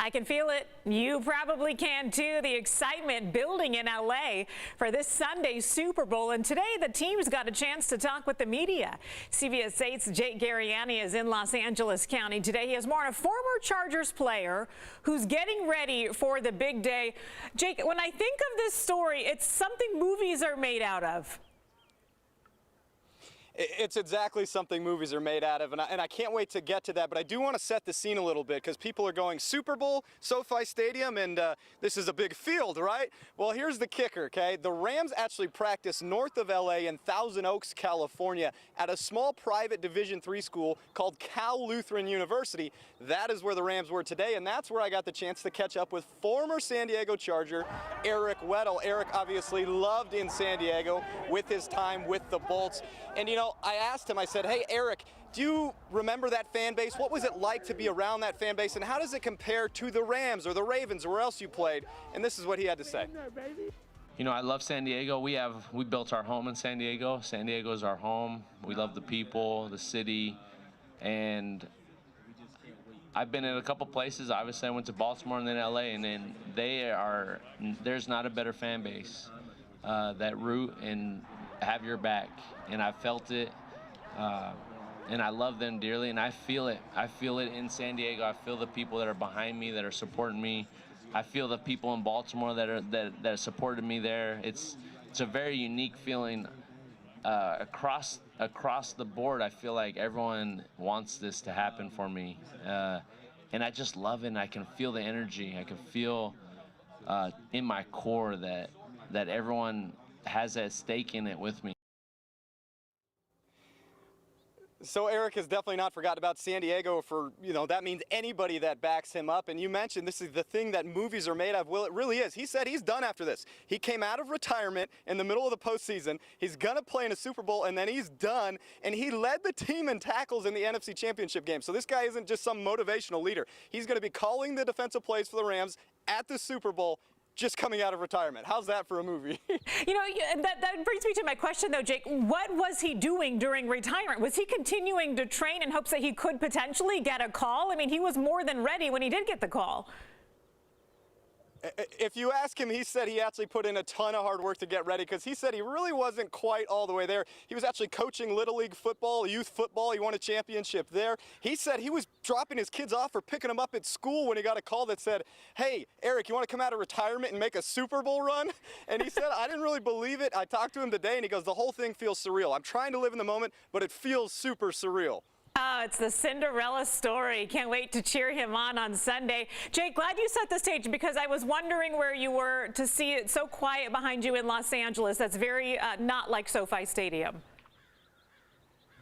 I can feel it. You probably can too. The excitement building in LA for this Sunday's Super Bowl. And today the team's got a chance to talk with the media. CBS 8's Jake Garriani is in Los Angeles County today. He has more on a former Chargers player who's getting ready for the big day. Jake, when I think of this story, it's something movies are made out of. It's exactly something movies are made out of, and I can't wait to get to that, but I do want to set the scene a little bit because people are going Super Bowl, SoFi Stadium, and this is a big field, right? Well, here's the kicker, okay? The Rams actually practice north of LA in Thousand Oaks, California at a small private Division III school called Cal Lutheran University. That is where the Rams were today, and that's where I got the chance to catch up with former San Diego Charger Eric Weddle. Eric obviously loved in San Diego with his time with the Bolts, and you know, I asked him, I said, hey, Eric, do you remember that fan base? What was it like to be around that fan base, and how does it compare to the Rams or the Ravens or where else you played? And this is what he had to say. You know, I love San Diego. We built our home in San Diego. San Diego is our home. We love the people, the city, and I've been in a couple places. Obviously, I went to Baltimore and then LA, and then there's not a better fan base that root and have your back, and I felt it, and I love them dearly, and I feel it. I feel it in San Diego. I feel the people that are behind me, that are supporting me. I feel the people in Baltimore that supported me there. It's a very unique feeling across the board. I feel like everyone wants this to happen for me, and I just love it. And I can feel the energy. I can feel in my core that everyone has a stake in it with me. So Eric has definitely not forgotten about San Diego for, you know, that means anybody that backs him up. And you mentioned this is the thing that movies are made of. Well, it really is. He said he's done after this. He came out of retirement in the middle of the postseason. He's going to play in a Super Bowl, and then he's done. And he led the team in tackles in the NFC Championship game. So this guy isn't just some motivational leader. He's going to be calling the defensive plays for the Rams at the Super Bowl, just coming out of retirement. How's that for a movie? You know, that brings me to my question, though, Jake. What was he doing during retirement? Was he continuing to train in hopes that he could potentially get a call? I mean, he was more than ready when he did get the call. If you ask him, he said he actually put in a ton of hard work to get ready because he said he really wasn't quite all the way there. He was actually coaching Little League football, youth football. He won a championship there. He said he was dropping his kids off or picking them up at school when he got a call that said, hey, Eric, you want to come out of retirement and make a Super Bowl run? And he said, I didn't really believe it. I talked to him today, and he goes, the whole thing feels surreal. I'm trying to live in the moment, but it feels super surreal. Oh, it's the Cinderella story. Can't wait to cheer him on Sunday. Jake, glad you set the stage because I was wondering where you were to see it so quiet behind you in Los Angeles. That's very not like SoFi Stadium.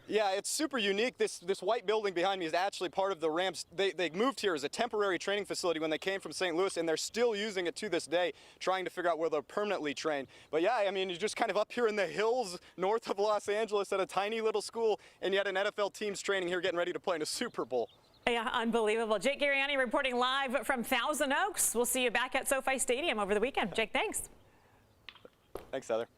Yeah, it's super unique. This white building behind me is actually part of the Rams. They moved here as a temporary training facility when they came from St. Louis, and they're still using it to this day, trying to figure out where they'll permanently train. But yeah, I mean, you're just kind of up here in the hills north of Los Angeles at a tiny little school, and yet an NFL team's training here getting ready to play in a Super Bowl. Yeah, unbelievable. Jake Garriani reporting live from Thousand Oaks. We'll see you back at SoFi Stadium over the weekend. Jake, thanks. Thanks, Heather.